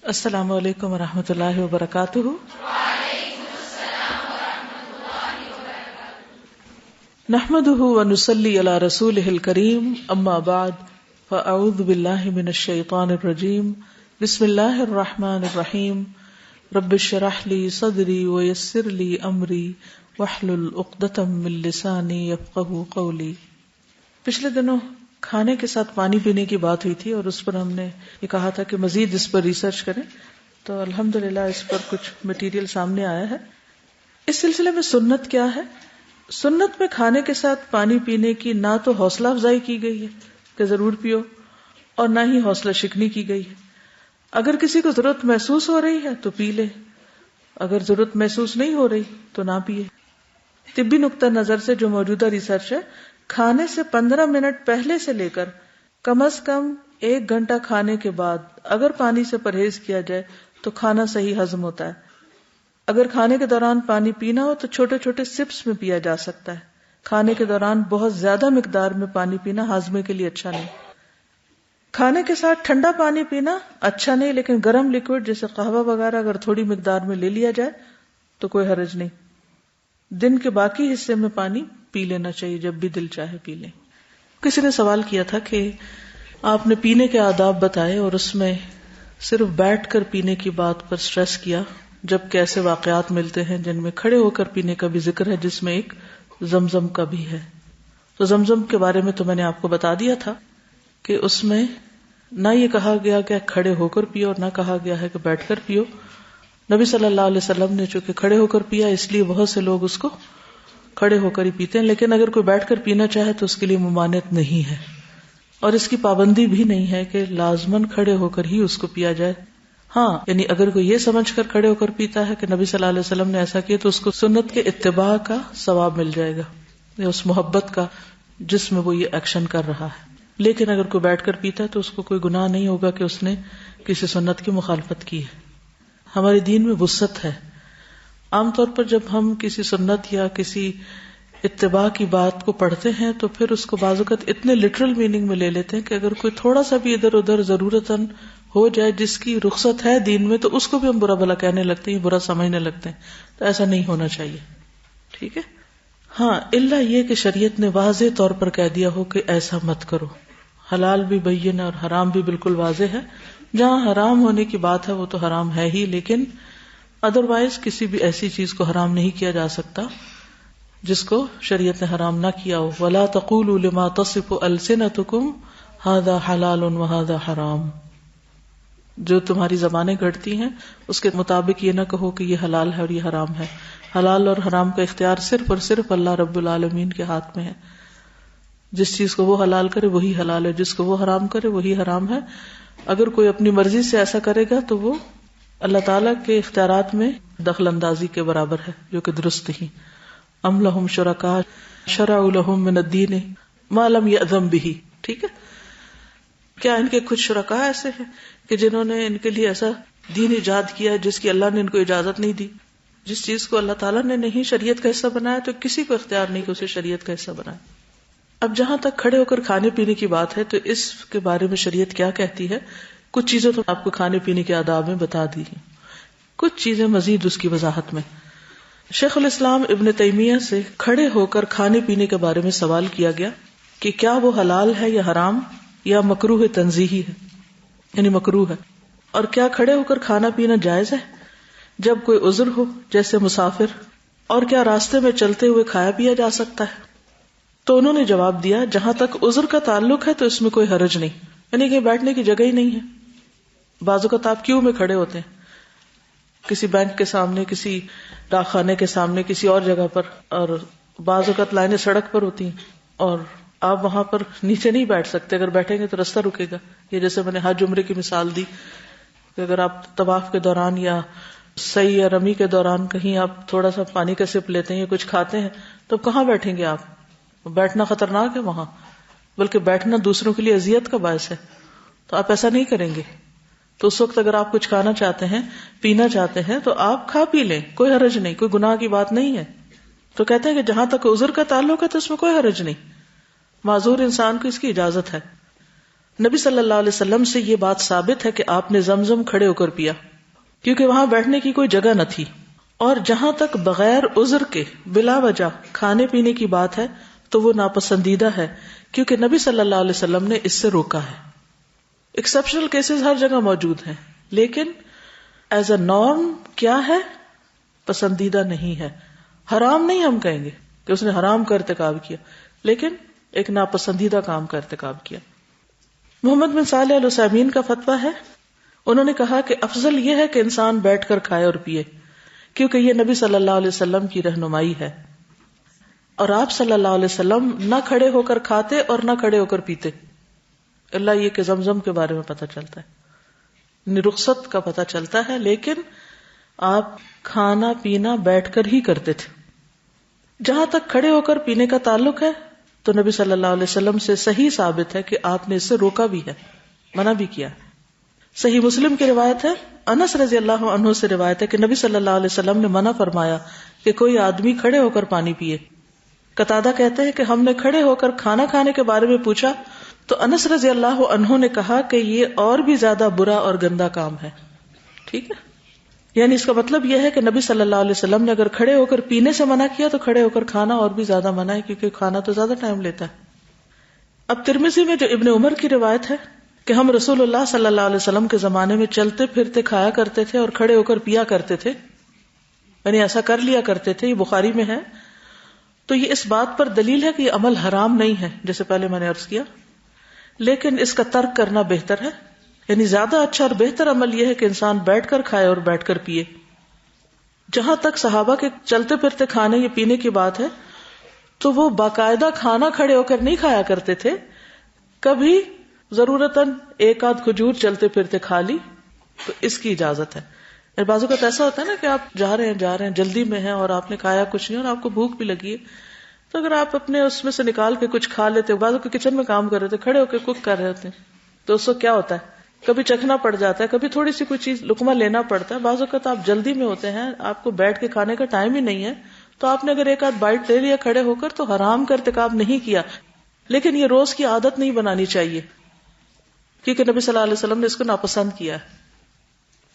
السلام علیکم ورحمۃ اللہ وبرکاتہ۔ نحمده ونصلی علی رسولہ الکریم، اما بعد فاعوذ باللہ من الشیطان الرجیم، بسم اللہ الرحمن الرحیم، رب اشرح لی صدری ویسر لی امری واحلل عقدۃ من لسانی یفقہوا قولی۔ پچھلے دنوں کھانے کے ساتھ پانی پینے کی بات ہوئی تھی اور اس پر ہم نے یہ کہا تھا کہ مزید اس پر ریسرچ کریں، تو الحمدللہ اس پر کچھ مٹیریل سامنے آیا ہے۔ اس سلسلے میں سنت کیا ہے؟ سنت میں کھانے کے ساتھ پانی پینے کی نہ تو حوصلہ افزائی کی گئی ہے کہ ضرور پیو، اور نہ ہی حوصلہ شکنی کی گئی ہے۔ اگر کسی کو ضرورت محسوس ہو رہی ہے تو پی لے، اگر ضرورت محسوس نہیں ہو رہی تو نہ پیے۔ طبی نقطہ نظر سے جو موجودہ ریسرچ ہے، کھانے سے 15 منٹ پہلے سے لے کر کم از کم 1 گھنٹہ کھانے کے بعد اگر پانی سے پرہیز کیا جائے تو کھانا صحیح ہضم ہوتا ہے۔ اگر کھانے کے دوران پانی پینا ہو تو چھوٹے چھوٹے سپس میں پیا جا سکتا ہے۔ کھانے کے دوران بہت زیادہ مقدار میں پانی پینا ہاضمے کے لیے اچھا نہیں۔ کھانے کے ساتھ ٹھنڈا پانی پینا اچھا نہیں، لیکن گرم لیکوڈ جیسے قہوہ وغیرہ اگر تھوڑی مقدار میں لے لیا جائے تو کوئی حرج نہیں۔ دن کے باقی حصے میں پانی پی لینا چاہیے، جب بھی دل چاہے پی لیں۔ کسی نے سوال کیا تھا کہ آپ نے پینے کے آداب بتائے اور اس میں صرف بیٹھ کر پینے کی بات پر سٹریس کیا، جبکہ ایسے واقعات ملتے ہیں جن میں کھڑے ہو کر پینے کا بھی ذکر ہے، جس میں ایک زمزم کا بھی ہے۔ تو زمزم کے بارے میں تو میں نے آپ کو بتا دیا تھا کہ اس میں نہ یہ کہا گیا کہ کھڑے ہو کر پیو اور نہ کہا گیا ہے کہ بیٹھ کر پیو۔ نبی صلی اللہ علیہ وسلم نے چونکہ کھڑے ہو کر پیا، اس لیے بہت سے لوگ اس کو کھڑے ہو کر ہی پیتے ہیں، لیکن اگر کوئی بیٹھ کر پینا چاہے تو اس کے لیے ممانعت نہیں ہے، اور اس کی پابندی بھی نہیں ہے کہ لازماً کھڑے ہو کر ہی اس کو پیا جائے۔ ہاں، یعنی اگر کوئی یہ سمجھ کر کھڑے ہو کر پیتا ہے کہ نبی صلی اللہ علیہ وسلم نے ایسا کیا تو اس کو سنت کے اتباع کا ثواب مل جائے گا، یا اس محبت کا جس میں وہ یہ ایکشن کر رہا ہے۔ لیکن اگر کوئی بیٹھ کر پیتا ہے تو اس کو کوئی گناہ نہیں ہوگا کہ اس نے کسی سنت کی مخالفت کی ہے۔ ہمارے دین میں وسعت ہے۔ عام طور پر جب ہم کسی سنت یا کسی اتباع کی بات کو پڑھتے ہیں تو پھر اس کو بعض اوقات اتنے لٹرل میننگ میں لے لیتے ہیں کہ اگر کوئی تھوڑا سا بھی ادھر ادھر ضرورتاً ہو جائے جس کی رخصت ہے دین میں، تو اس کو بھی ہم برا بھلا کہنے لگتے ہیں، برا سمجھنے لگتے ہیں۔ تو ایسا نہیں ہونا چاہیے، ٹھیک ہے؟ ہاں، الا یہ کہ شریعت نے واضح طور پر کہہ دیا ہو کہ ایسا مت کرو۔ حلال بھی بین ہے اور حرام بھی بالکل واضح ہے۔ جہاں حرام ہونے کی بات ہے وہ تو حرام ہے ہی، لیکن ادروائز کسی بھی ایسی چیز کو حرام نہیں کیا جا سکتا جس کو شریعت نے حرام نہ کیا ہو۔ وَلَا تَقُولُوا لِمَا تَصِفُ أَلْسِنَتُكُمْ هَذَا حَلَالٌ وَهَذَا حَرَامٌ، جو تمہاری زبانیں گھڑتی ہیں اس کے مطابق یہ نہ کہو کہ یہ حلال ہے اور یہ حرام ہے۔ حلال اور حرام کا اختیار صرف اور صرف اللہ رب العالمین کے ہاتھ میں ہے۔ جس چیز کو وہ حلال کرے وہی حلال ہے، جس کو وہ حرام کرے وہی حرام ہے۔ اگر کوئی اپنی مرضی سے ایسا کرے گا تو وہ اللہ تعالیٰ کے اختیارات میں دخل اندازی کے برابر ہے، جو کہ درست نہیں۔ ام لہم شرکاء شرعوا لہم من الدین ما لم یأذن بہ، ٹھیک ہے؟ کیا ان کے کچھ شرکاء ایسے ہیں کہ جنہوں نے ان کے لیے ایسا دین ایجاد کیا ہے جس کی اللہ نے ان کو اجازت نہیں دی؟ جس چیز کو اللہ تعالیٰ نے نہیں شریعت کا حصہ بنایا تو کسی کو اختیار نہیں کہ اسے شریعت کا حصہ بنائے۔ اب جہاں تک کھڑے ہو کر کھانے پینے کی بات ہے تو اس کے بارے میں شریعت کیا کہتی ہے؟ کچھ چیزیں تو آپ کو کھانے پینے کے آداب میں بتا دی ہیں، کچھ چیزیں مزید اس کی وضاحت میں۔ شیخ الاسلام ابن تیمیہ سے کھڑے ہو کر کھانے پینے کے بارے میں سوال کیا گیا کہ کیا وہ حلال ہے یا حرام یا مکروہ تنزیہی ہے، یعنی مکروہ ہے، اور کیا کھڑے ہو کر کھانا پینا جائز ہے جب کوئی عذر ہو جیسے مسافر، اور کیا راستے میں چلتے ہوئے کھایا پیا جا سکتا ہے؟ تو انہوں نے جواب دیا جہاں تک عذر کا تعلق ہے تو اس میں کوئی حرج نہیں، یعنی کہ بیٹھنے کی جگہ ہی نہیں ہے۔ بعض اوقات آپ کیوں میں کھڑے ہوتے ہیں کسی بینک کے سامنے، کسی ڈاک خانے کے سامنے، کسی اور جگہ پر، اور بعض اوقات لائنیں سڑک پر ہوتی ہیں اور آپ وہاں پر نیچے نہیں بیٹھ سکتے، اگر بیٹھیں گے تو رستہ رکے گا۔ یہ جیسے میں نے حج عمرے کی مثال دی کہ اگر آپ طواف کے دوران یا سعی یا رمی کے دوران کہیں آپ تھوڑا سا پانی کا سپ لیتے ہیں یا کچھ کھاتے ہیں تو کہاں بیٹھیں گے آپ؟ بیٹھنا خطرناک ہے وہاں، بلکہ بیٹھنا دوسروں کے لیے اذیت کا باعث ہے، تو آپ ایسا نہیں کریں گے۔ تو اس وقت اگر آپ کچھ کھانا چاہتے ہیں، پینا چاہتے ہیں تو آپ کھا پی لیں، کوئی حرج نہیں، کوئی گناہ کی بات نہیں ہے۔ تو کہتے ہیں کہ جہاں تک عذر کا تعلق ہے تو اس میں کوئی حرج نہیں، معذور انسان کو اس کی اجازت ہے۔ نبی صلی اللہ علیہ وسلم سے یہ بات ثابت ہے کہ آپ نے زمزم کھڑے ہو کر پیا، کیونکہ وہاں بیٹھنے کی کوئی جگہ نہ تھی. اور جہاں تک بغیر عذر کے بلا وجہ کھانے پینے کی بات ہے تو وہ ناپسندیدہ ہے، کیونکہ نبی صلی اللہ علیہ وسلم نے اس سے روکا ہے. ایکسیپشنل کیسز ہر جگہ موجود ہیں، لیکن ایز اے نارم کیا ہے؟ پسندیدہ نہیں ہے. حرام نہیں ہم کہیں گے کہ اس نے حرام کا ارتکاب کیا، لیکن ایک ناپسندیدہ کام کا ارتکاب کیا. محمد بن صالح العثیمین کا فتویٰ ہے، انہوں نے کہا کہ افضل یہ ہے کہ انسان بیٹھ کر کھائے اور پیے، کیونکہ یہ نبی صلی اللہ علیہ وسلم کی رہنمائی ہے، اور آپ صلی اللہ علیہ وسلم نہ کھڑے ہو کر کھاتے اور نہ کھڑے ہو کر پیتے. اللہ یہ کہ زمزم کے بارے میں پتہ چلتا ہے، رخصت کا پتہ چلتا ہے، لیکن آپ کھانا پینا بیٹھ کر ہی کرتے تھے. جہاں تک کھڑے ہو کر پینے کا تعلق ہے تو نبی صلی اللہ علیہ وسلم سے صحیح ثابت ہے کہ آپ نے اس سے روکا بھی ہے، منع بھی کیا. صحیح مسلم کی روایت ہے، انس رضی اللہ عنہ سے روایت ہے کہ نبی صلی اللہ علیہ وسلم نے منع فرمایا کہ کوئی آدمی کھڑے ہو کر پانی پیے. قتادہ کہتے ہیں کہ ہم نے کھڑے ہو کر کھانا کھانے کے بارے میں پوچھا تو انس رضی اللہ عنہ نے کہا کہ یہ اور بھی زیادہ برا اور گندا کام ہے. ٹھیک ہے، یعنی اس کا مطلب یہ ہے کہ نبی صلی اللہ علیہ وسلم نے اگر کھڑے ہو کر پینے سے منع کیا تو کھڑے ہو کر کھانا اور بھی زیادہ منع ہے، کیونکہ کھانا تو زیادہ ٹائم لیتا ہے. اب ترمذی میں جو ابن عمر کی روایت ہے کہ ہم رسول اللہ صلی اللہ علیہ وسلم کے زمانے میں چلتے پھرتے کھایا کرتے تھے اور کھڑے ہو کر پیا کرتے تھے، یعنی ایسا کر لیا کرتے تھے، یہ بخاری میں ہے. تو یہ اس بات پر دلیل ہے کہ یہ عمل حرام نہیں ہے، جیسے پہلے میں نے عرض کیا، لیکن اس کا ترک کرنا بہتر ہے. یعنی زیادہ اچھا اور بہتر عمل یہ ہے کہ انسان بیٹھ کر کھائے اور بیٹھ کر پیے. جہاں تک صحابہ کے چلتے پھرتے کھانے یا پینے کی بات ہے تو وہ باقاعدہ کھانا کھڑے ہو کر نہیں کھایا کرتے تھے، کبھی ضرورتاً ایک آدھ کھجور چلتے پھرتے کھا لی تو اس کی اجازت ہے. بعض اوقات ایسا ہوتا ہے نا کہ آپ جا رہے ہیں جلدی میں ہیں اور آپ نے کھایا کچھ نہیں اور آپ کو بھوک بھی لگی ہے، تو اگر آپ اپنے اس میں سے نکال کے کچھ کھا لیتے. بعض اوقات کچن میں کام کر رہے تھے، کھڑے ہو کے کوک کر رہے ہوتے ہیں، تو اس کو کیا ہوتا ہے، کبھی چکھنا پڑ جاتا ہے، کبھی تھوڑی سی کوئی چیز لقمہ لینا پڑتا ہے. بعض اوقات آپ جلدی میں ہوتے ہیں، آپ کو بیٹھ کے کھانے کا ٹائم ہی نہیں ہے، تو آپ نے اگر ایک آدھ بائٹ لے لیا کھڑے ہو کر تو حرام کا ارتکاب نہیں کیا. لیکن یہ روز کی عادت نہیں بنانی چاہیے، کیونکہ نبی صلی اللہ علیہ وسلم نے اس کو ناپسند کیا ہے.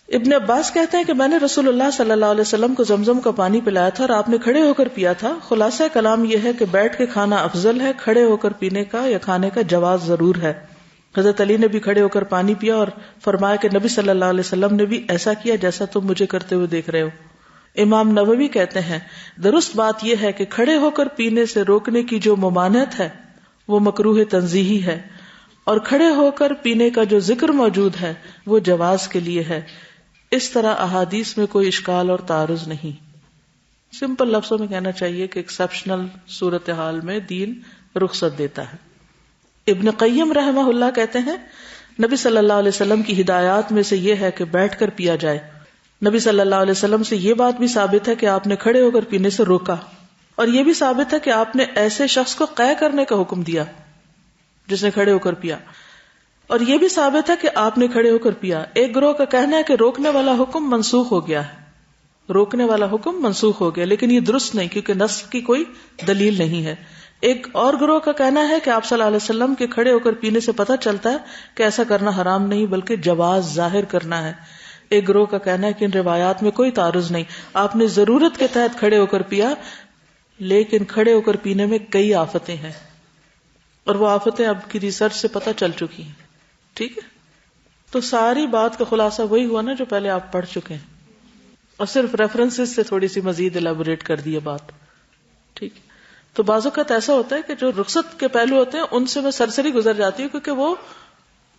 ابن عباس کہتے ہیں کہ میں نے رسول اللہ صلی اللہ علیہ وسلم کو زمزم کا پانی پلایا تھا اور آپ نے کھڑے ہو کر پیا تھا. خلاصہ کلام یہ ہے کہ بیٹھ کے کھانا افضل ہے، کھڑے ہو کر پینے کا یا کھانے کا جواز ضرور ہے. حضرت علی نے بھی کھڑے ہو کر پانی پیا اور فرمایا کہ نبی صلی اللہ علیہ وسلم نے بھی ایسا کیا جیسا تم مجھے کرتے ہوئے دیکھ رہے ہو. امام نووی کہتے ہیں درست بات یہ ہے کہ کھڑے ہو کر پینے سے روکنے کی جو ممانعت ہے وہ مکروہ تنزیہی ہے، اور کھڑے ہو کر پینے کا جو ذکر موجود ہے وہ جواز کے لیے ہے. اس طرح احادیث میں کوئی اشکال اور تعارض نہیں. سمپل لفظوں میں کہنا چاہیے کہ ایکسیپشنل صورتحال میں دین رخصت دیتا ہے. ابن قیم رحمہ اللہ کہتے ہیں نبی صلی اللہ علیہ وسلم کی ہدایات میں سے یہ ہے کہ بیٹھ کر پیا جائے. نبی صلی اللہ علیہ وسلم سے یہ بات بھی ثابت ہے کہ آپ نے کھڑے ہو کر پینے سے روکا، اور یہ بھی ثابت ہے کہ آپ نے ایسے شخص کو قے کرنے کا حکم دیا جس نے کھڑے ہو کر پیا، اور یہ بھی ثابت ہے کہ آپ نے کھڑے ہو کر پیا. ایک گروہ کا کہنا ہے کہ روکنے والا حکم منسوخ ہو گیا ہے، روکنے والا حکم منسوخ ہو گیا، لیکن یہ درست نہیں کیونکہ نص کی کوئی دلیل نہیں ہے. ایک اور گروہ کا کہنا ہے کہ آپ صلی اللہ علیہ وسلم کے کھڑے ہو کر پینے سے پتہ چلتا ہے کہ ایسا کرنا حرام نہیں بلکہ جواز ظاہر کرنا ہے. ایک گروہ کا کہنا ہے کہ ان روایات میں کوئی تعارض نہیں، آپ نے ضرورت کے تحت کھڑے ہو کر پیا، لیکن کھڑے ہو کر پینے میں کئی آفتیں ہیں، اور وہ آفتیں اب کی ریسرچ سے پتہ چل چکی ہیں. ٹھیک ہے، تو ساری بات کا خلاصہ وہی ہوا نا جو پہلے آپ پڑھ چکے ہیں، اور صرف ریفرنسز سے تھوڑی سی مزید الیبوریٹ کر دی بات. ٹھیک ہے، تو بعض اوقات ایسا ہوتا ہے کہ جو رخصت کے پہلو ہوتے ہیں ان سے میں سرسری گزر جاتی ہوں کیونکہ وہ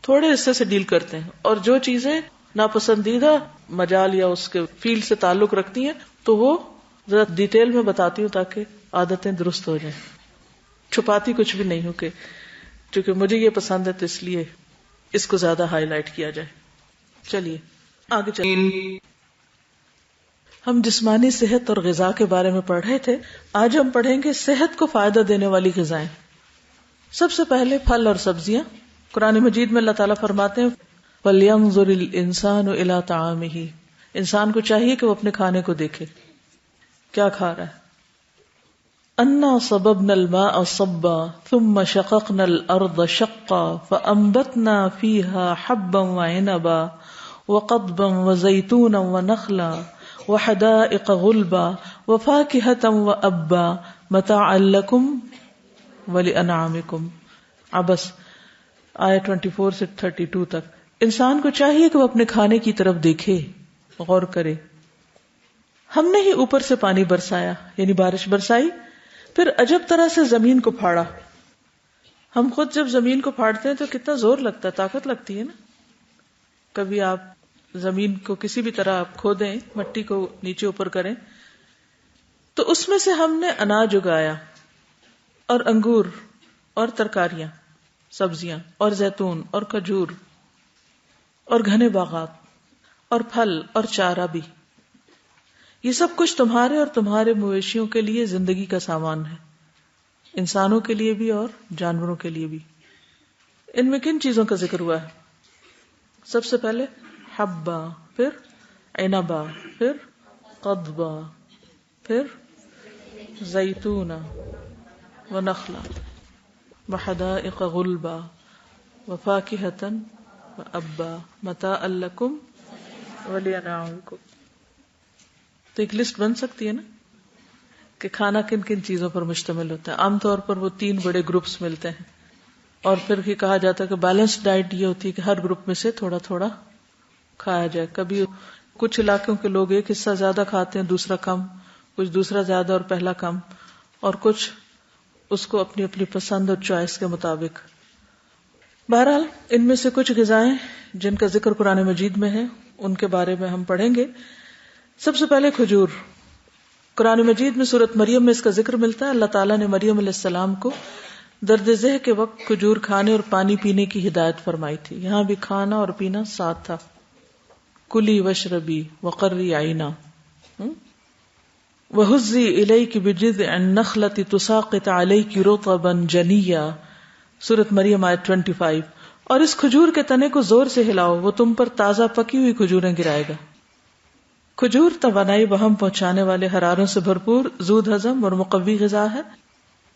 تھوڑے حصے سے ڈیل کرتے ہیں، اور جو چیزیں ناپسندیدہ مجال یا اس کے فیلڈ سے تعلق رکھتی ہیں تو وہ ذرا ڈیٹیل میں بتاتی ہوں تاکہ عادتیں درست ہو جائیں. چھپاتی کچھ بھی نہیں ہوں کہ چونکہ مجھے یہ پسند ہے تو اس لیے اس کو زیادہ ہائی لائٹ کیا جائے. چلیے آگے چلیں. ہم جسمانی صحت اور غذا کے بارے میں پڑھ رہے تھے. آج ہم پڑھیں گے صحت کو فائدہ دینے والی غذائیں. سب سے پہلے پھل اور سبزیاں. قرآن مجید میں اللہ تعالیٰ فرماتے ہیں وَلْيَنظُرِ الْإِنسَانُ إِلَىٰ طَعَامِهِ. انسان کو چاہیے کہ وہ اپنے کھانے کو دیکھے کیا کھا رہا ہے. انا صببنا الماء صبا ثم شققنا الارض شقا فانبتنا فيها حبا وعنبا وقضبا وزيتونا ونخلا وحدائق غلبا وفاكهة وأبا متاعا لكم ولأنعامكم. عبس آیت 24 سے 32 تک. انسان کو چاہیے کہ وہ اپنے کھانے کی طرف دیکھے، غور کرے. ہم نے ہی اوپر سے پانی برسایا، یعنی بارش برسائی، پھر عجب طرح سے زمین کو پھاڑا. ہم خود جب زمین کو پھاڑتے ہیں تو کتنا زور لگتا ہے، طاقت لگتی ہے نا. کبھی آپ زمین کو کسی بھی طرح آپ کھودیں، مٹی کو نیچے اوپر کریں، تو اس میں سے ہم نے اناج اگایا اور انگور اور ترکاریاں، سبزیاں اور زیتون اور کھجور اور گھنے باغات اور پھل اور چارہ بھی. یہ سب کچھ تمہارے اور تمہارے مویشیوں کے لیے زندگی کا سامان ہے، انسانوں کے لیے بھی اور جانوروں کے لیے بھی. ان میں کن چیزوں کا ذکر ہوا ہے؟ سب سے پہلے حبا، پھر عنبا، پھر قضبا، پھر زیتونا ونخلا وحدائق غلبا وفاکہة وابا متاعا لکم ولانعامکم. تو ایک لسٹ بن سکتی ہے نا کہ کھانا کن کن چیزوں پر مشتمل ہوتا ہے. عام طور پر وہ 3 بڑے گروپس ملتے ہیں، اور پھر یہ کہا جاتا ہے کہ بیلنس ڈائٹ یہ ہوتی ہے کہ ہر گروپ میں سے تھوڑا تھوڑا کھایا جائے. کبھی کچھ علاقوں کے لوگ ایک حصہ زیادہ کھاتے ہیں، دوسرا کم، کچھ دوسرا زیادہ اور پہلا کم، اور کچھ اس کو اپنی اپنی پسند اور چوائس کے مطابق. بہرحال ان میں سے کچھ غذائیں جن کا ذکر قرآن مجید میں ہے ان کے بارے میں ہم پڑھیں گے. سب سے پہلے کھجور. قرآن مجید میں سورۃ مریم میں اس کا ذکر ملتا ہے. اللہ تعالیٰ نے مریم علیہ السلام کو درد ذہ کے وقت کھجور کھانے اور پانی پینے کی ہدایت فرمائی تھی. یہاں بھی کھانا اور پینا ساتھ تھا. کلی وشربی وقرری عینا وہزی الیک بجذع النخلۃ تساقط علیک رطبا جنیا. سورۃ مریم آیت 25. اور اس کھجور کے تنے کو زور سے ہلاؤ، وہ تم پر تازہ پکی ہوئی کھجوریں گرائے گا. کھجور توانائی بہم پہنچانے والے حراروں سے بھرپور، زود ہضم اور مقوی غذا ہے.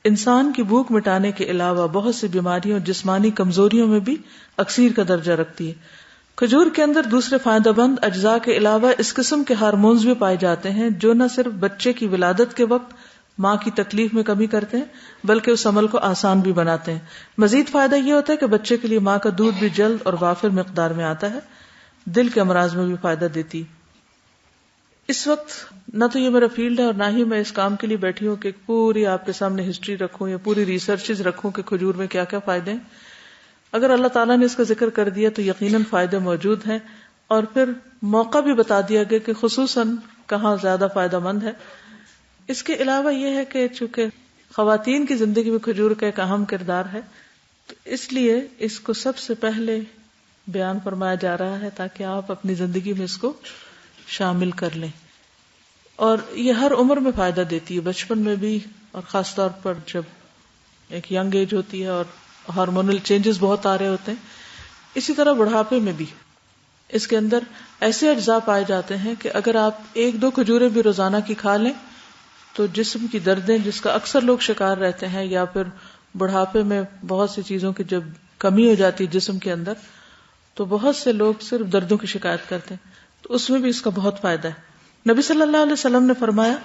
انسان کی بھوک مٹانے کے علاوہ بہت سی بیماریوں اور جسمانی کمزوریوں میں بھی اکثیر کا درجہ رکھتی ہے. کھجور کے اندر دوسرے فائدہ مند اجزاء کے علاوہ اس قسم کے ہارمونز بھی پائے جاتے ہیں جو نہ صرف بچے کی ولادت کے وقت ماں کی تکلیف میں کمی کرتے ہیں بلکہ اس عمل کو آسان بھی بناتے ہیں. مزید فائدہ یہ ہوتا ہے کہ بچے کے لیے ماں کا دودھ بھی جلد اور وافر مقدار میں آتا ہے. دل کے امراض میں بھی فائدہ دیتی. اس وقت نہ تو یہ میرا فیلڈ ہے اور نہ ہی میں اس کام کے لیے بیٹھی ہوں کہ پوری آپ کے سامنے ہسٹری رکھوں یا پوری ریسرچز رکھوں کہ کھجور میں کیا کیا فائدے ہیں. اگر اللہ تعالیٰ نے اس کا ذکر کر دیا تو یقیناً فائدے موجود ہیں، اور پھر موقع بھی بتا دیا گیا کہ خصوصاً کہاں زیادہ فائدہ مند ہے. اس کے علاوہ یہ ہے کہ چونکہ خواتین کی زندگی میں کھجور کا ایک اہم کردار ہے تو اس لیے اس کو سب سے پہلے بیان فرمایا جا رہا ہے تاکہ آپ اپنی زندگی میں اس کو شامل کر لیں. اور یہ ہر عمر میں فائدہ دیتی ہے، بچپن میں بھی، اور خاص طور پر جب ایک ینگ ایج ہوتی ہے اور ہارمونل چینجز بہت آ رہے ہوتے ہیں. اسی طرح بڑھاپے میں بھی اس کے اندر ایسے اجزاء پائے جاتے ہیں کہ اگر آپ 1-2 کھجوریں بھی روزانہ کی کھا لیں تو جسم کی دردیں جس کا اکثر لوگ شکار رہتے ہیں، یا پھر بڑھاپے میں بہت سی چیزوں کی جب کمی ہو جاتی ہے جسم کے اندر تو بہت سے لوگ صرف دردوں کی شکایت کرتے ہیں، تو اس میں بھی اس کا بہت فائدہ ہے. نبی صلی اللہ علیہ وسلم نے فرمایا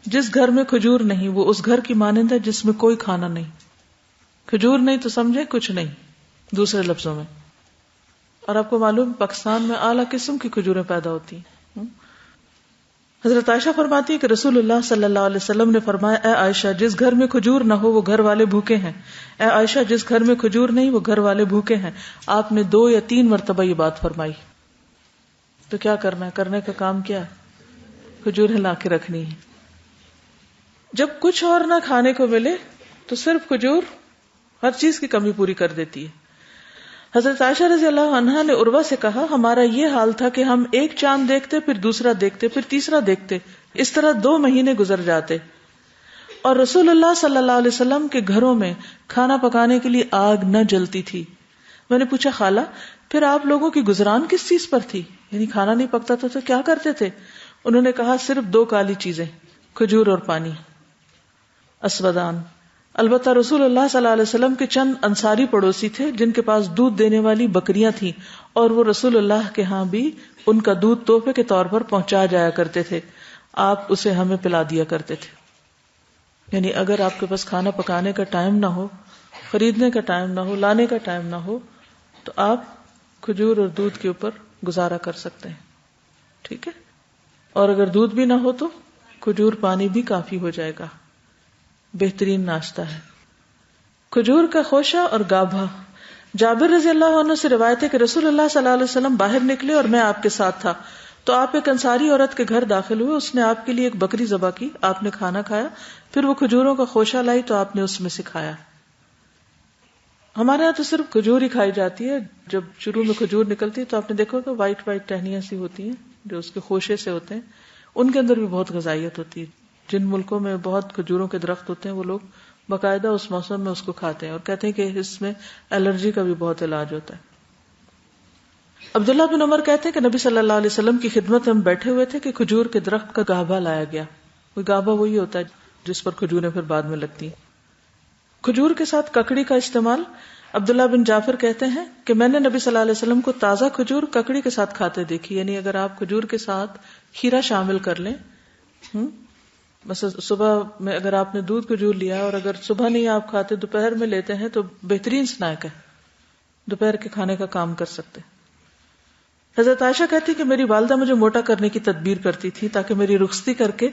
جس گھر میں کھجور نہیں وہ اس گھر کی مانند ہے جس میں کوئی کھانا نہیں. کھجور نہیں تو سمجھے کچھ نہیں دوسرے لفظوں میں. اور آپ کو معلوم پاکستان میں اعلیٰ قسم کی کھجوریں پیدا ہوتی ہیں. حضرت عائشہ فرماتی ہے کہ رسول اللہ صلی اللہ علیہ وسلم نے فرمایا اے عائشہ جس گھر میں کھجور نہ ہو وہ گھر والے بھوکے ہیں. اے عائشہ جس گھر میں کھجور نہیں وہ گھر والے بھوکے ہیں. آپ نے 2 یا 3 مرتبہ یہ بات فرمائی. تو کیا کرنا ہے؟ کرنے کا کام کیا ہے؟ کھجوریں لا کے رکھنی ہے. جب کچھ اور نہ کھانے کو ملے تو صرف کھجور ہر چیز کی کمی پوری کر دیتی ہے. حضرت عائشہ رضی اللہ عنہا نے عروہ سے کہا ہمارا یہ حال تھا کہ ہم ایک چاند دیکھتے پھر دوسرا دیکھتے پھر تیسرا دیکھتے، اس طرح 2 مہینے گزر جاتے، اور رسول اللہ صلی اللہ علیہ وسلم کے گھروں میں کھانا پکانے کے لیے آگ نہ جلتی تھی. میں نے پوچھا خالہ پھر آپ لوگوں کی گزران کس چیز پر تھی؟ یعنی کھانا نہیں پکتا تھا تو کیا کرتے تھے؟ انہوں نے کہا صرف 2 کالی چیزیں، کھجور اور پانی. اسودان. البتہ رسول اللہ صلی اللہ علیہ وسلم کے چند انصاری پڑوسی تھے جن کے پاس دودھ دینے والی بکریاں تھیں، اور وہ رسول اللہ کے ہاں بھی ان کا دودھ تحفے کے طور پر پہنچا جایا کرتے تھے. آپ اسے ہمیں پلا دیا کرتے تھے. یعنی اگر آپ کے پاس کھانا پکانے کا ٹائم نہ ہو، خریدنے کا ٹائم نہ ہو، لانے کا ٹائم نہ ہو، تو آپ کھجور اور دودھ کے اوپر گزارا کر سکتے ہیں. ٹھیک ہے. اور اگر دودھ بھی نہ ہو تو کھجور پانی بھی کافی ہو جائے گا. بہترین ناشتہ ہے. کھجور کا خوشہ اور گابھا. جابر رضی اللہ عنہ سے روایت ہے کہ رسول اللہ صلی اللہ علیہ وسلم باہر نکلے اور میں آپ کے ساتھ تھا، تو آپ ایک انصاری عورت کے گھر داخل ہوئے. اس نے آپ کے لیے ایک بکری ذبح کی، آپ نے کھانا کھایا، پھر وہ کھجوروں کا خوشہ لائی تو آپ نے اس میں سے کھایا. ہمارے یہاں تو صرف کھجور ہی کھائی جاتی ہے. جب شروع میں کھجور نکلتی ہے تو آپ نے دیکھا کہ وائٹ وائٹ ٹہنیاں سی ہوتی ہیں جو اس کے خوشے سے ہوتے ہیں، ان کے اندر بھی بہت غذائیت ہوتی ہے. جن ملکوں میں بہت کھجوروں کے درخت ہوتے ہیں وہ لوگ باقاعدہ اس موسم میں اس کو کھاتے ہیں اور کہتے ہیں کہ اس میں الرجی کا بھی بہت علاج ہوتا ہے. عبداللہ بن عمر کہتے ہیں کہ نبی صلی اللہ علیہ وسلم کی خدمت میں ہم بیٹھے ہوئے تھے کہ کھجور کے درخت کا گابھا لایا گیا. کوئی گابھا وہی ہوتا ہے جس پر کھجوریں پھر بعد میں لگتی ہیں. کھجور کے ساتھ ککڑی کا استعمال. عبداللہ بن جعفر کہتے ہیں کہ میں نے نبی صلی اللہ علیہ وسلم کو تازہ کھجور ککڑی کے ساتھ کھاتے دیکھی. یعنی اگر آپ کھجور کے ساتھ کھیرا شامل کر لیں، مثلا صبح میں اگر آپ نے دودھ کھجور لیا اور اگر صبح نہیں آپ کھاتے دوپہر میں لیتے ہیں تو بہترین سنیک ہے، دوپہر کے کھانے کا کام کر سکتے. حضرت عائشہ کہتی کہ میری والدہ مجھے موٹا کرنے کی تدبیر کرتی تھی تاکہ میری رخصتی کر کے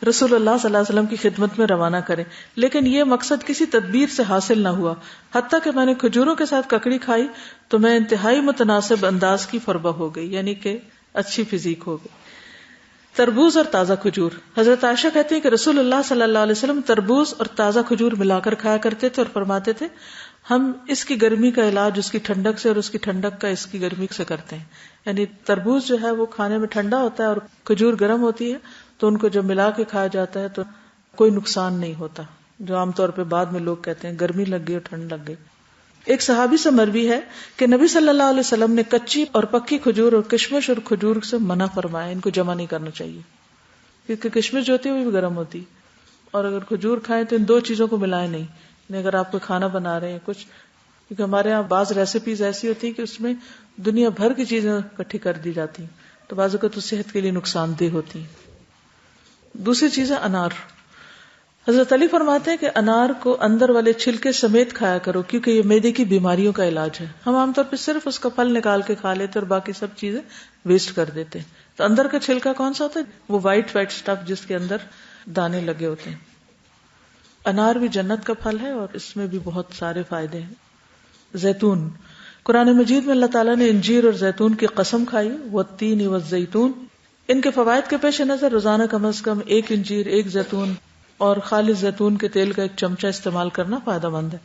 رسول اللہ صلی اللہ علیہ وسلم کی خدمت میں روانہ کریں، لیکن یہ مقصد کسی تدبیر سے حاصل نہ ہوا. حتیٰ کہ میں نے کھجوروں کے ساتھ ککڑی کھائی تو میں انتہائی متناسب انداز کی فربہ ہو گئی، یعنی کہ اچھی فزیک ہو گئی. تربوز اور تازہ کھجور. حضرت عائشہ کہتی ہے کہ رسول اللہ صلی اللہ علیہ وسلم تربوز اور تازہ کھجور ملا کر کھایا کرتے تھے اور فرماتے تھے ہم اس کی گرمی کا علاج اس کی ٹھنڈک سے اور اس کی ٹھنڈک کا اس کی گرمی سے کرتے ہیں. یعنی تربوز جو ہے وہ کھانے میں ٹھنڈا ہوتا ہے اور کھجور گرم ہوتی ہے، تو ان کو جب ملا کے کھایا جاتا ہے تو کوئی نقصان نہیں ہوتا، جو عام طور پہ بعد میں لوگ کہتے ہیں گرمی لگ گئی اور ٹھنڈ لگ گئی. ایک صحابی سے مروی ہے کہ نبی صلی اللہ علیہ وسلم نے کچی اور پکی کھجور اور کشمش اور کھجور سے منع فرمایا، ان کو جمع نہیں کرنا چاہیے کیونکہ کشمش جو ہوتی ہے وہ بھی گرم ہوتی، اور اگر کھجور کھائیں تو ان دو چیزوں کو ملائیں نہیں. اگر آپ کو کھانا بنا رہے ہیں کچھ، کیونکہ ہمارے یہاں بعض ریسیپیز ایسی ہوتی ہیں کہ اس میں دنیا بھر کی چیزیں اکٹھی کر دی جاتی ہیں تو بعض اوقات تو صحت کے لیے نقصان دہ ہوتی ہیں. دوسری چیز ہے انار. حضرت علی فرماتے ہیں کہ انار کو اندر والے چھلکے سمیت کھایا کرو کیونکہ یہ معدے کی بیماریوں کا علاج ہے. ہم عام طور پہ صرف اس کا پھل نکال کے کھا لیتے اور باقی سب چیزیں ویسٹ کر دیتے ہیں. تو اندر کا چھلکا کون سا ہوتا ہے؟ وہ وائٹ وائٹ سٹف جس کے اندر دانے لگے ہوتے ہیں. انار بھی جنت کا پھل ہے اور اس میں بھی بہت سارے فائدے ہیں. زیتون. قرآن مجید میں اللہ تعالیٰ نے انجیر اور زیتون کی قسم کھائی، والتین والزیتون. ان کے فوائد کے پیش نظر روزانہ کم از کم ایک انجیر، ایک زیتون اور خالص زیتون کے تیل کا ایک چمچہ استعمال کرنا فائدہ مند ہے.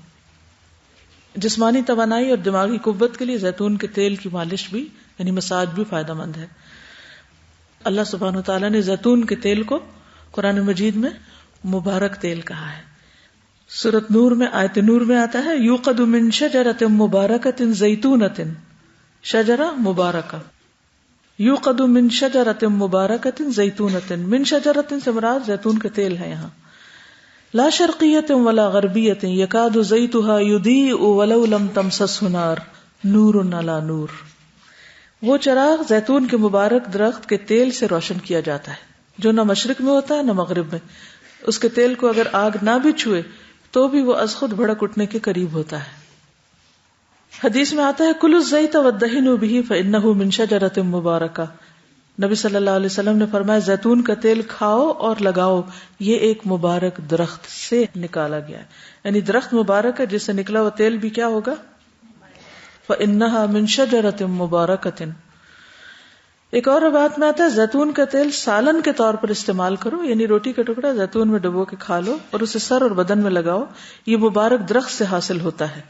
جسمانی توانائی اور دماغی قوت کے لیے زیتون کے تیل کی مالش بھی یعنی مساج بھی فائدہ مند ہے. اللہ سبحانہ وتعالیٰ نے زیتون کے تیل کو قرآن مجید میں مبارک تیل کہا ہے. سورۃ نور میں آیت نور میں آتا ہے یوقد من شجرۃ مبارکۃ زیتونۃ. شجرہ مبارکہ، یوقد من شجرۃ مبارکۃ زیتونۃ. من شجرۃ سے مراد زیتون کا تیل ہے یہاں. لا شرقیۃ ولا غربیۃ یکاد زیتها یضیء ولو لم تمسسہ نار نور علی نور. وہ چراغ زیتون کے مبارک درخت کے تیل سے روشن کیا جاتا ہے جو نہ مشرق میں ہوتا ہے نہ مغرب میں. اس کے تیل کو اگر آگ نہ بھی چھوئے تو بھی وہ از خود بھڑک اٹھنے کے قریب ہوتا ہے. حدیث میں آتا ہے کلوا الزیت وادہنوا بہ فانہ من شجرۃ مبارکہ. نبی صلی اللہ علیہ وسلم نے فرمایا زیتون کا تیل کھاؤ اور لگاؤ، یہ ایک مبارک درخت سے نکالا گیا ہے. یعنی درخت مبارک ہے جس سے نکلا ہوا تیل بھی کیا ہوگا؟ فانہا من شجرۃ مبارکۃ. ایک اور روایت میں آتا ہے زیتون کا تیل سالن کے طور پر استعمال کرو، یعنی روٹی کا ٹکڑا زیتون میں ڈبو کے کھا لو اور اسے سر اور بدن میں لگاؤ، یہ مبارک درخت سے حاصل ہوتا ہے.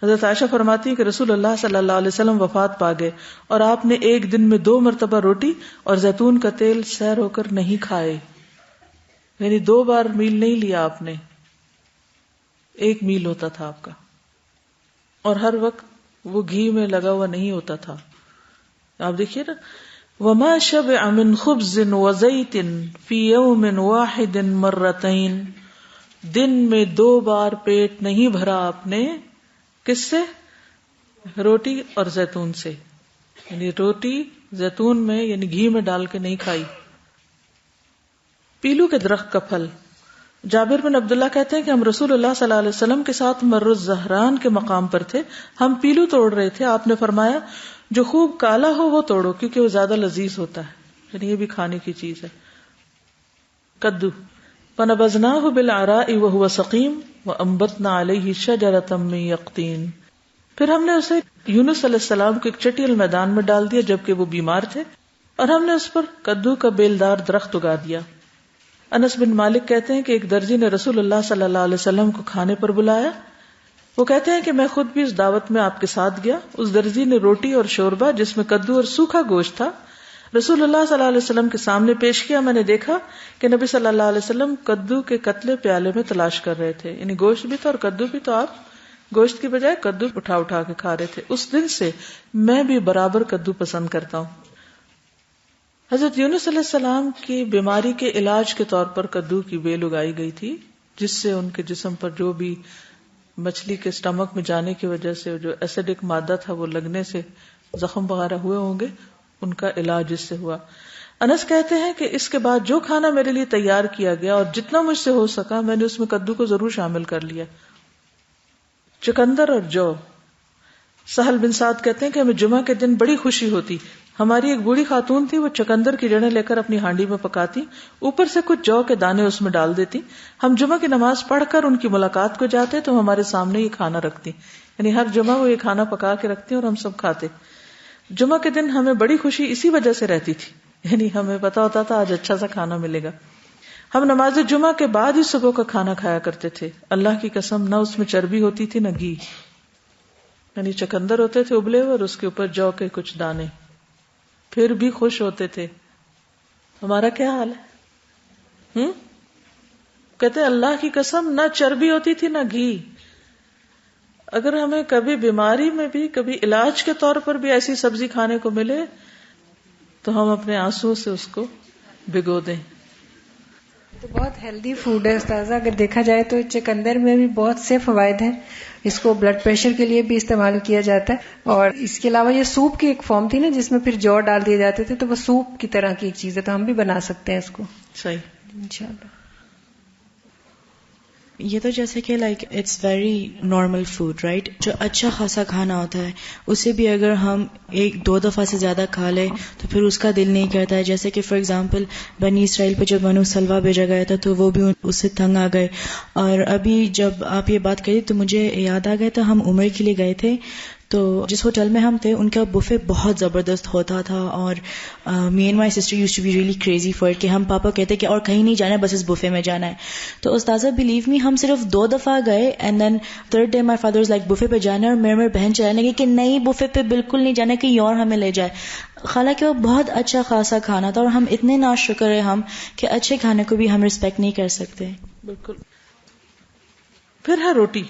حضرت عائشہ فرماتی ہے کہ رسول اللہ صلی اللہ علیہ وسلم وفات پا گئے اور آپ نے ایک دن میں 2 مرتبہ روٹی اور زیتون کا تیل سیر ہو کر نہیں کھائے. یعنی 2 بار میل نہیں لیا آپ نے، 1 میل ہوتا تھا آپ کا، اور ہر وقت وہ گھی میں لگا ہوا نہیں ہوتا تھا. آپ دیکھیے نا وما شبع من خبز وزیت فی یوم واحد مرتین دن میں 2 بار پیٹ نہیں بھرا آپ نے. کس سے؟ روٹی اور زیتون سے. یعنی روٹی زیتون میں یعنی گھی میں ڈال کے نہیں کھائی. پیلو کے درخت کا پھل. جابر بن عبداللہ کہتے ہیں کہ ہم رسول اللہ صلی اللہ علیہ وسلم کے ساتھ مر الزہران کے مقام پر تھے. ہم پیلو توڑ رہے تھے. آپ نے فرمایا جو خوب کالا ہو وہ توڑو کیونکہ وہ زیادہ لذیذ ہوتا ہے. یعنی یہ بھی کھانے کی چیز ہے. کدو. فنبذناہ بالعراء وہو سقیم وانبتنا علیہ شجرۃ من یقطین. پھر ہم نے اسے یونس علیہ السلام کو ایک چٹیل میدان میں ڈال دیا جبکہ وہ بیمار تھے اور ہم نے اس پر کدو کا بیلدار درخت اگا دیا. انس بن مالک کہتے ہیں کہ ایک درزی نے رسول اللہ صلی اللہ علیہ وسلم کو کھانے پر بلایا. وہ کہتے ہیں کہ میں خود بھی اس دعوت میں آپ کے ساتھ گیا. اس درزی نے روٹی اور شوربہ جس میں کدو اور سوکھا گوشت تھا رسول اللہ صلی اللہ علیہ وسلم کے سامنے پیش کیا. میں نے دیکھا کہ نبی صلی اللہ علیہ وسلم کدو کے قتلے پیالے میں تلاش کر رہے تھے. یعنی گوشت بھی تھا اور کدو بھی, تو آپ گوشت کی بجائے کدو اٹھا اٹھا کے کھا رہے تھے. اس دن سے میں بھی برابر کدو پسند کرتا ہوں. حضرت یونس علیہ السلام کی بیماری کے علاج کے طور پر کدو کی بیل اگائی گئی تھی جس سے ان کے جسم پر جو بھی مچھلی کے سٹمک میں جانے کی وجہ سے جو ایسیڈک مادہ تھا وہ لگنے سے زخم وغیرہ ہوئے ہوں گے, ان کا علاج اس سے ہوا. انس کہتے ہیں کہ اس کے بعد جو کھانا میرے لیے تیار کیا گیا اور جتنا مجھ سے ہو سکا میں نے اس میں کدو کو ضرور شامل کر لیا. چقندر اور جو. سہل بن سعد کہتے ہیں کہ ہمیں جمعہ کے دن بڑی خوشی ہوتی. ہماری ایک بوڑھی خاتون تھی, وہ چقندر کی جڑیں لے کر اپنی ہانڈی میں پکاتی, اوپر سے کچھ جو کے دانے اس میں ڈال دیتی. ہم جمعہ کی نماز پڑھ کر ان کی ملاقات کو جاتے تو ہمارے سامنے یہ کھانا رکھتی. یعنی ہر جمعہ وہ یہ کھانا پکا کے رکھتی اور ہم سب کھاتے. جمعہ کے دن ہمیں بڑی خوشی اسی وجہ سے رہتی تھی, یعنی ہمیں پتا ہوتا تھا آج اچھا سا کھانا ملے گا. ہم نماز جمعہ کے بعد ہی صبح کا کھانا کھایا کرتے تھے. اللہ کی قسم نہ اس میں چربی ہوتی تھی نہ گھی. یعنی چقندر ہوتے تھے ابلے اور اس کے اوپر جو کے کچھ دانے, پھر بھی خوش ہوتے تھے. ہمارا کیا حال ہے؟ کہتے اللہ کی قسم نہ چربی ہوتی تھی نہ گھی. اگر ہمیں کبھی بیماری میں بھی کبھی علاج کے طور پر بھی ایسی سبزی کھانے کو ملے تو ہم اپنے آنسو سے اس کو بھگو دیں. تو بہت ہیلدی فوڈ ہے استاذہ. اگر دیکھا جائے تو چقندر میں بھی بہت سے فوائد ہیں. اس کو بلڈ پریشر کے لیے بھی استعمال کیا جاتا ہے, اور اس کے علاوہ یہ سوپ کی ایک فارم تھی نا جس میں پھر جو ڈال دیے جاتے تھے, تو وہ سوپ کی طرح کی ایک چیز ہے, تو ہم بھی بنا سکتے ہیں اس کو. صحیح, انشاءاللہ. یہ تو جیسے کہ like it's very normal food right. جو اچھا خاصا کھانا ہوتا ہے اسے بھی اگر ہم 1-2 دفعہ سے زیادہ کھا لیں تو پھر اس کا دل نہیں کرتا ہے. جیسے کہ فار ایگزامپل بنی اسرائیل پہ جب بنو سلوہ بھیجا گیا تھا تو وہ بھی اس سے تنگ آ گئے. اور ابھی جب آپ یہ بات کری تو مجھے یاد آ گیا تھا, ہم عمرے کے لیے گئے تھے تو جس ہوٹل میں ہم تھے ان کا بفے بہت زبردست ہوتا تھا, اور me and my sister used to be really crazy for it کہ ہم پاپا کہتے کہ اور کہیں نہیں جانا ہے بس اس بفے میں جانا ہے. تو استاذہ بلیو می ہم صرف 2 دفعہ گئے and then third day my father is like buffet پہ جانا ہے, اور میرے بہن چلانے لگی کہ نہیں بفے پہ بالکل نہیں جانا, کہیں اور ہمیں لے جائے. حالانکہ وہ بہت اچھا خاصا کھانا تھا اور ہم اتنے ناشکر ہیں ہم کہ اچھے کھانے کو بھی ہم رسپیکٹ نہیں کر سکتے. بالکل. پھر ہے روٹی,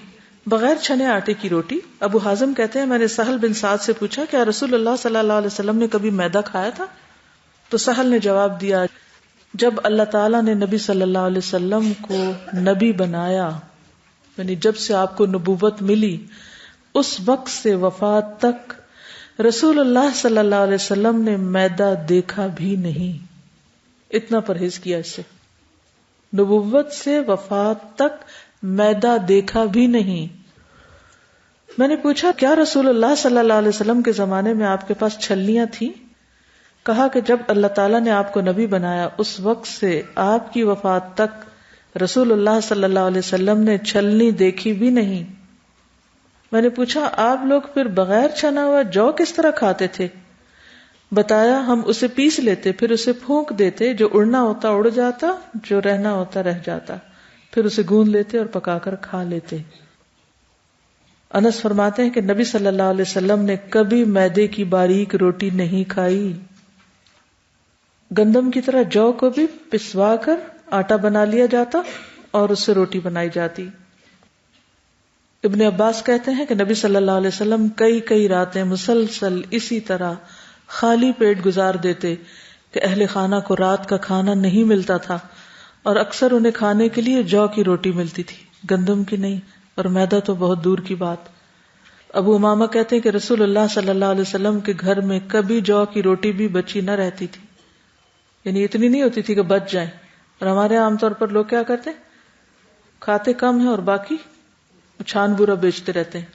بغیر چھنے آٹے کی روٹی. ابو حازم کہتے ہیں میں نے سہل بن سعد سے پوچھا کیا رسول اللہ صلی اللہ علیہ وسلم نے کبھی میدا کھایا تھا؟ تو سہل نے جواب دیا جب اللہ تعالیٰ نے نبی صلی اللہ علیہ وسلم کو نبی بنایا, یعنی جب سے آپ کو نبوت ملی اس وقت سے وفات تک رسول اللہ صلی اللہ علیہ وسلم نے میدا دیکھا بھی نہیں. اتنا پرہیز کیا اس سے. نبوت سے وفات تک میدا دیکھا بھی نہیں. میں نے پوچھا کیا رسول اللہ صلی اللہ علیہ وسلم کے زمانے میں آپ کے پاس چھلنیاں تھیں؟ کہا کہ جب اللہ تعالیٰ نے آپ کو نبی بنایا اس وقت سے آپ کی وفات تک رسول اللہ صلی اللہ علیہ وسلم نے چھلنی دیکھی بھی نہیں. میں نے پوچھا آپ لوگ پھر بغیر چھنا ہوا جو کس طرح کھاتے تھے؟ بتایا ہم اسے پیس لیتے پھر اسے پھونک دیتے, جو اڑنا ہوتا اڑ جاتا, جو رہنا ہوتا رہ جاتا, پھر اسے گوندھ لیتے اور پکا کر کھا لیتے. انس فرماتے ہیں کہ نبی صلی اللہ علیہ وسلم نے کبھی میدے کی باریک روٹی نہیں کھائی. گندم کی طرح جو کو بھی پسوا کر آٹا بنا لیا جاتا اور اس سے روٹی بنائی جاتی. ابن عباس کہتے ہیں کہ نبی صلی اللہ علیہ وسلم کئی راتیں مسلسل اسی طرح خالی پیٹ گزار دیتے کہ اہل خانہ کو رات کا کھانا نہیں ملتا تھا, اور اکثر انہیں کھانے کے لیے جو کی روٹی ملتی تھی، گندم کی نہیں، اور میدا تو بہت دور کی بات۔ ابو امامہ کہتے ہیں کہ رسول اللہ صلی اللہ علیہ وسلم کے گھر میں کبھی جو کی روٹی بھی بچی نہ رہتی تھی، یعنی اتنی نہیں ہوتی تھی کہ بچ جائیں، اور ہمارے عام طور پر لوگ کیا کرتے ہیں، کھاتے کم ہیں اور باقی چھان بورا بیچتے رہتے ہیں۔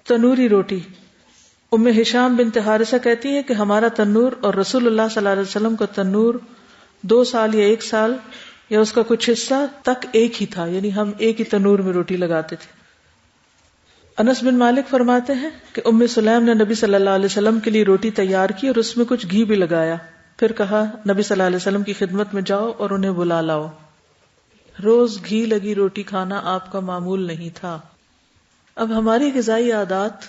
تنوری روٹی، ام ہشام بنت حارثہ کہتی ہے کہ ہمارا تنور اور رسول اللہ صلی اللہ علیہ وسلم کا تنور 2 سال یا 1 سال یا اس کا کچھ حصہ تک ایک ہی تھا، یعنی ہم ایک ہی تنور میں روٹی لگاتے تھے۔ انس بن مالک فرماتے ہیں کہ ام سلیم نے نبی صلی اللہ علیہ وسلم کے لیے روٹی تیار کی اور اس میں کچھ گھی بھی لگایا، پھر کہا نبی صلی اللہ علیہ وسلم کی خدمت میں جاؤ اور انہیں بلا لاؤ۔ روز گھی لگی روٹی کھانا آپ کا معمول نہیں تھا۔ اب ہماری غذائی عادات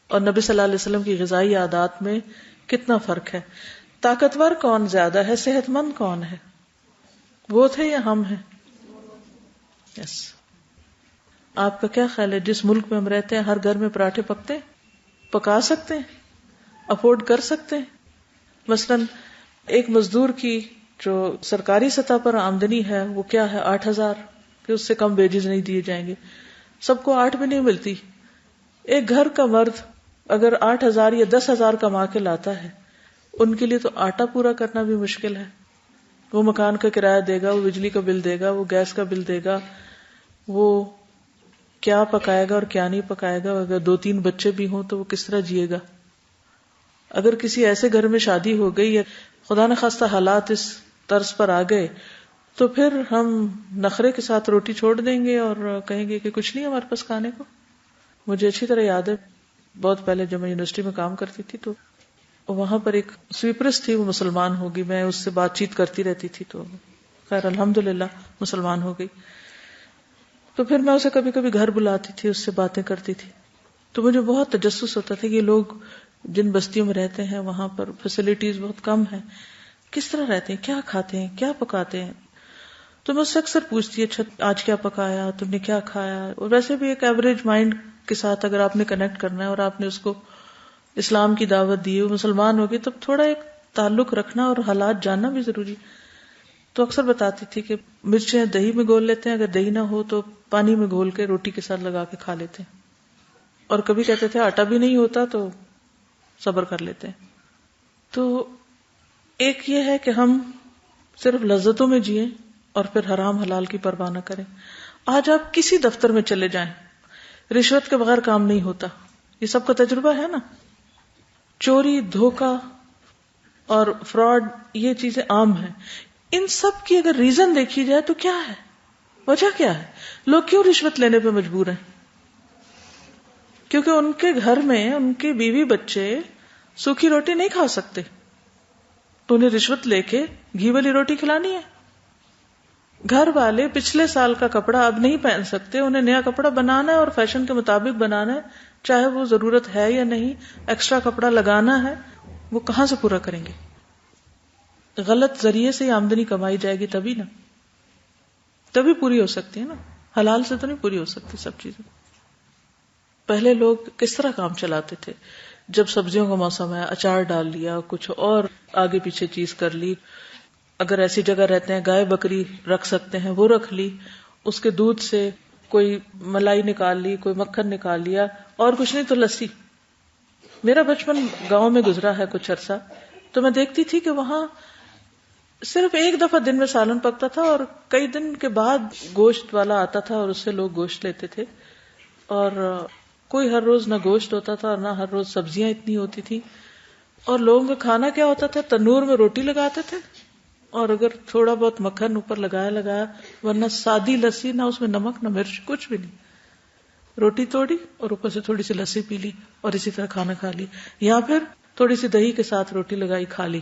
اور نبی صلی اللہ علیہ وسلم کی غذائی عادات میں کتنا فرق ہے؟ طاقتور کون زیادہ ہے، صحت مند کون ہے؟ وہ تھے یا ہم ہیں؟ یس۔ آپ کا کیا خیال ہے، جس ملک میں ہم رہتے ہیں ہر گھر میں پراٹھے پکتے ہیں، پکا سکتے ہیں، افورڈ کر سکتے ہیں؟ مثلا ایک مزدور کی جو سرکاری سطح پر آمدنی ہے وہ کیا ہے، 8,000، کہ اس سے کم ویجز نہیں دیے جائیں گے، سب کو 8 بھی نہیں ملتی۔ ایک گھر کا مرد اگر 8,000 یا 10,000 کما کے لاتا ہے، ان کے لیے تو آٹا پورا کرنا بھی مشکل ہے۔ وہ مکان کا کرایہ دے گا، وہ بجلی کا بل دے گا، وہ گیس کا بل دے گا، وہ کیا پکائے گا اور کیا نہیں پکائے گا، اگر 2-3 بچے بھی ہوں تو وہ کس طرح جیے گا۔ اگر کسی ایسے گھر میں شادی ہو گئی یا خدا نخواستہ حالات اس طرز پر آ گئے تو پھر ہم نخرے کے ساتھ روٹی چھوڑ دیں گے اور کہیں گے کہ کچھ نہیں ہمارے پاس کھانے کو۔ مجھے اچھی طرح یاد ہے، بہت پہلے جب میں یونیورسٹی میں کام کرتی تھی تو وہاں پر ایک سویپرس تھی، وہ مسلمان ہو گئی، میں اس سے بات چیت کرتی رہتی تھی، تو خیر الحمدللہ مسلمان ہو گئی۔ تو پھر میں اسے کبھی کبھی گھر بلاتی تھی، اس سے باتیں کرتی تھی، تو مجھے بہت تجسس ہوتا تھا کہ یہ لوگ جن بستیوں میں رہتے ہیں وہاں پر فیسلٹیز بہت کم ہیں، کس طرح رہتے ہیں، کیا کھاتے ہیں، کیا پکاتے ہیں۔ تو میں اس سے اکثر پوچھتی، اچھا آج کیا پکایا، تم نے کیا کھایا۔ اور ویسے بھی ایک ایوریج مائنڈ کے ساتھ اگر آپ نے کنیکٹ کرنا ہے اور آپ نے اس کو اسلام کی دعوت دی، وہ مسلمان ہوگی، تب تھوڑا ایک تعلق رکھنا اور حالات جاننا بھی ضروری۔ تو اکثر بتاتی تھی کہ مرچیں دہی میں گھول لیتے ہیں، اگر دہی نہ ہو تو پانی میں گھول کے روٹی کے ساتھ لگا کے کھا لیتے ہیں، اور کبھی کہتے تھے آٹا بھی نہیں ہوتا تو صبر کر لیتے ہیں۔ تو ایک یہ ہے کہ ہم صرف لذتوں میں جئیں اور پھر حرام حلال کی پرواہ نہ کریں۔ آج آپ کسی دفتر میں چلے جائیں، رشوت کے بغیر کام نہیں ہوتا، یہ سب کا تجربہ ہے نا۔ چوری، دھوکہ اور فراڈ، یہ چیزیں عام ہیں۔ ان سب کی اگر ریزن دیکھی جائے تو کیا ہے، وجہ کیا ہے؟ لوگ کیوں رشوت لینے پہ مجبور ہیں؟ کیونکہ ان کے گھر میں ان کے بیوی بچے سوکھی روٹی نہیں کھا سکتے، تو انہیں رشوت لے کے گھی والی روٹی کھلانی ہے۔ گھر والے پچھلے سال کا کپڑا اب نہیں پہن سکتے، انہیں نیا کپڑا بنانا ہے اور فیشن کے مطابق بنانا ہے، چاہے وہ ضرورت ہے یا نہیں، ایکسٹرا کپڑا لگانا ہے، وہ کہاں سے پورا کریں گے؟ غلط ذریعے سے آمدنی کمائی جائے گی تبھی نا، تبھی پوری ہو سکتی ہے نا، حلال سے تو نہیں پوری ہو سکتی سب چیزیں۔ پہلے لوگ کس طرح کام چلاتے تھے؟ جب سبزیوں کا موسم ہے، اچار ڈال لیا، کچھ اور آگے پیچھے چیز کر لی، اگر ایسی جگہ رہتے ہیں گائے بکری رکھ سکتے ہیں وہ رکھ لی، اس کے دودھ سے کوئی ملائی نکال لی، کوئی مکھن نکال لیا، اور کچھ نہیں تو لسی۔ میرا بچپن گاؤں میں گزرا ہے کچھ عرصہ، تو میں دیکھتی تھی کہ وہاں صرف ایک دفعہ دن میں سالن پکتا تھا اور کئی دن کے بعد گوشت والا آتا تھا اور اس سے لوگ گوشت لیتے تھے، اور کوئی ہر روز نہ گوشت ہوتا تھا اور نہ ہر روز سبزیاں اتنی ہوتی تھی، اور لوگوں کا کھانا کیا ہوتا تھا، تنور میں روٹی لگاتے تھے اور اگر تھوڑا بہت مکھن اوپر لگایا، ورنہ سادی لسی، نہ اس میں نمک نہ مرچ، کچھ بھی نہیں، روٹی توڑی اور اوپر سے تھوڑی سی لسی پی لی اور اسی طرح کھانا کھا لی، یا پھر تھوڑی سی دہی کے ساتھ روٹی لگائی کھا لی،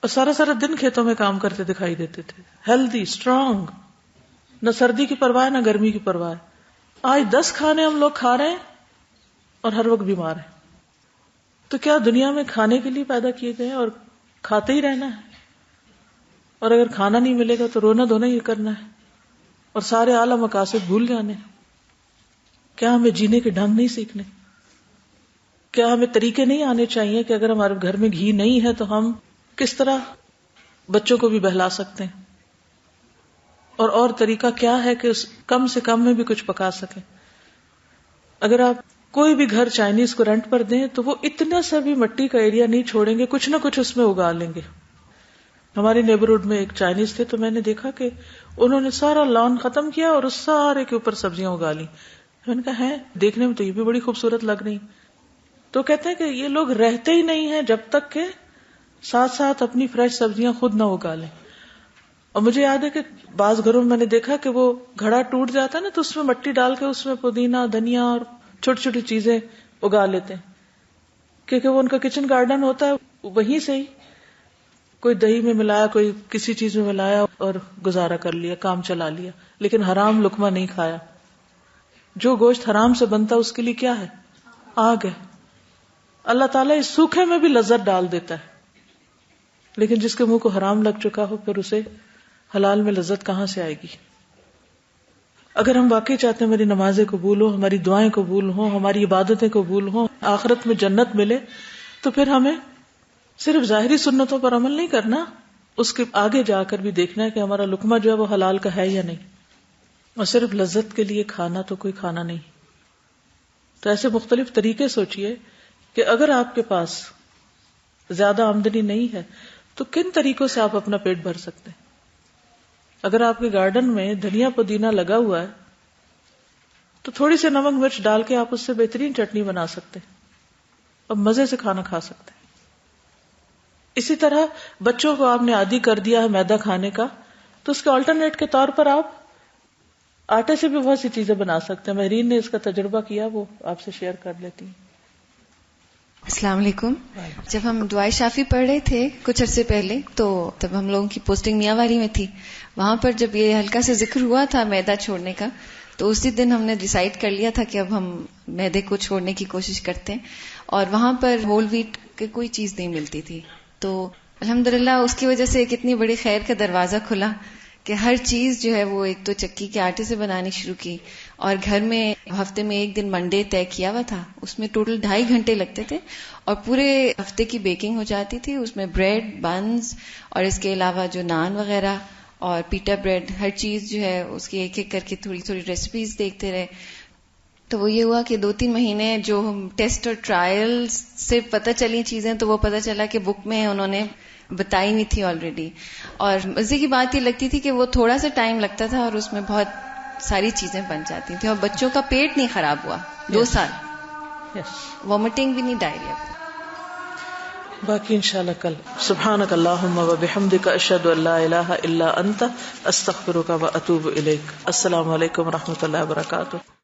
اور سارا سارا دن کھیتوں میں کام کرتے دکھائی دیتے تھے، ہیلدی، اسٹرانگ، نہ سردی کی پرواہ نہ گرمی کی پرواہ۔ آج 10 کھانے ہم لوگ کھا رہے ہیں اور ہر وقت بیمار ہیں۔ تو کیا دنیا میں کھانے کے لیے پیدا کیے گئے اور کھاتے ہی رہنا ہے؟ اور اگر کھانا نہیں ملے گا تو رونا دھونا ہی کرنا ہے اور سارے اعلی مقاصد بھول جانے؟ کیا ہمیں جینے کے ڈھنگ نہیں سیکھنے؟ کیا ہمیں طریقے نہیں آنے چاہیے کہ اگر ہمارے گھر میں گھی نہیں ہے تو ہم کس طرح بچوں کو بھی بہلا سکتے ہیں؟ اور طریقہ کیا ہے کہ کم سے کم میں بھی کچھ پکا سکیں. اگر آپ کوئی بھی گھر چائنیز کو رینٹ پر دیں تو وہ اتنا سا بھی مٹی کا ایریا نہیں چھوڑیں گے, کچھ نہ کچھ اس میں اگا لیں گے. ہماری نیبرہڈ میں ایک چائنیز تھے تو میں نے دیکھا کہ انہوں نے سارا لان ختم کیا اور اس سارے کے اوپر سبزیاں اگا لی. میں نے کہا ہے دیکھنے میں تو یہ بھی بڑی خوبصورت لگ رہی. تو کہتے ہیں کہ یہ لوگ رہتے ہی نہیں ہیں جب تک کہ ساتھ ساتھ اپنی فریش سبزیاں خود نہ اگا لیں. اور مجھے یاد ہے کہ بعض گھروں میں میں نے دیکھا کہ وہ گھڑا ٹوٹ جاتا ہے نا تو اس میں مٹی ڈال کے اس میں پودینہ, دھنیا اور چھوٹی چھوٹی چیزیں اگا لیتے ہیں, کیونکہ وہ ان کا کچن گارڈن ہوتا ہے. وہیں سے ہی کوئی دہی میں ملایا, کوئی کسی چیز میں ملایا اور گزارا کر لیا, کام چلا لیا, لیکن حرام لقمہ نہیں کھایا. جو گوشت حرام سے بنتا اس کے لیے کیا ہے, آگ ہے. اللہ تعالیٰ اس سوکھے میں بھی لذت ڈال دیتا ہے, لیکن جس کے منہ کو حرام لگ چکا ہو پھر اسے حلال میں لذت کہاں سے آئے گی. اگر ہم واقعی چاہتے ہیں ہماری نمازیں قبول ہوں, ہماری دعائیں قبول ہوں, ہماری عبادتیں قبول ہوں, آخرت میں جنت ملے, تو پھر ہمیں صرف ظاہری سنتوں پر عمل نہیں کرنا, اس کے آگے جا کر بھی دیکھنا ہے کہ ہمارا لقمہ جو ہے وہ حلال کا ہے یا نہیں. اور صرف لذت کے لیے کھانا تو کوئی کھانا نہیں. تو ایسے مختلف طریقے سوچئے کہ اگر آپ کے پاس زیادہ آمدنی نہیں ہے تو کن طریقوں سے آپ اپنا پیٹ بھر سکتے ہیں. اگر آپ کے گارڈن میں دھنیا پودینہ لگا ہوا ہے تو تھوڑی سی نمک مرچ ڈال کے آپ اس سے بہترین چٹنی بنا سکتے ہیں اور مزے سے کھانا کھا سکتے ہیں. اسی طرح بچوں کو آپ نے عادی کر دیا ہے میدا کھانے کا, تو اس کے آلٹرنیٹ کے طور پر آپ آٹے سے بھی بہت سی چیزیں بنا سکتے ہیں. مہرین نے اس کا تجربہ کیا, وہ آپ سے شیئر کر لیتی ہیں. السلام علیکم. جب ہم دعائے شافی پڑھ رہے تھے کچھ عرصے پہلے تو تب ہم لوگوں کی پوسٹنگ میاں والی میں تھی. وہاں پر جب یہ ہلکا سے ذکر ہوا تھا میدا چھوڑنے کا تو اسی دن ہم نے ڈیسائیڈ کر لیا تھا کہ اب ہم میدے کو چھوڑنے کی کوشش کرتے ہیں. اور وہاں پر ہول ویٹ کی کوئی چیز نہیں ملتی تھی, تو الحمدللہ اس کی وجہ سے ایک اتنی بڑی خیر کا دروازہ کھلا کہ ہر چیز جو ہے وہ ایک تو چکی کے آٹے سے بنانی شروع کی. اور گھر میں ہفتے میں ایک دن منڈے طے کیا ہوا تھا, اس میں ٹوٹل 2.5 گھنٹے لگتے تھے اور پورے ہفتے کی بیکنگ ہو جاتی تھی. اس میں بریڈ, بنز اور اس کے علاوہ جو نان وغیرہ اور پیٹا بریڈ, ہر چیز جو ہے اس کی ایک ایک کر کے تھوڑی تھوڑی ریسیپیز دیکھتے رہے. تو وہ یہ ہوا کہ 2-3 مہینے جو ہم ٹیسٹ اور ٹرائل سے پتہ چلی چیزیں تو وہ پتہ چلا کہ بک میں انہوں نے بتائی نہیں تھی آلریڈی. اور مزے کی بات یہ لگتی تھی کہ وہ تھوڑا سا ٹائم لگتا تھا اور اس میں بہت ساری چیزیں بن جاتی تھیں اور بچوں کا پیٹ نہیں خراب ہوا 2 سال, وامٹنگ بھی نہیں, ڈائریا. باقی انشاءاللہ کل. سبحانک اللہم و بحمدک اشہد ان لا الہ الا انت استغفرک و اتوب الیک. السلام علیکم و رحمۃ اللہ وبرکاتہ.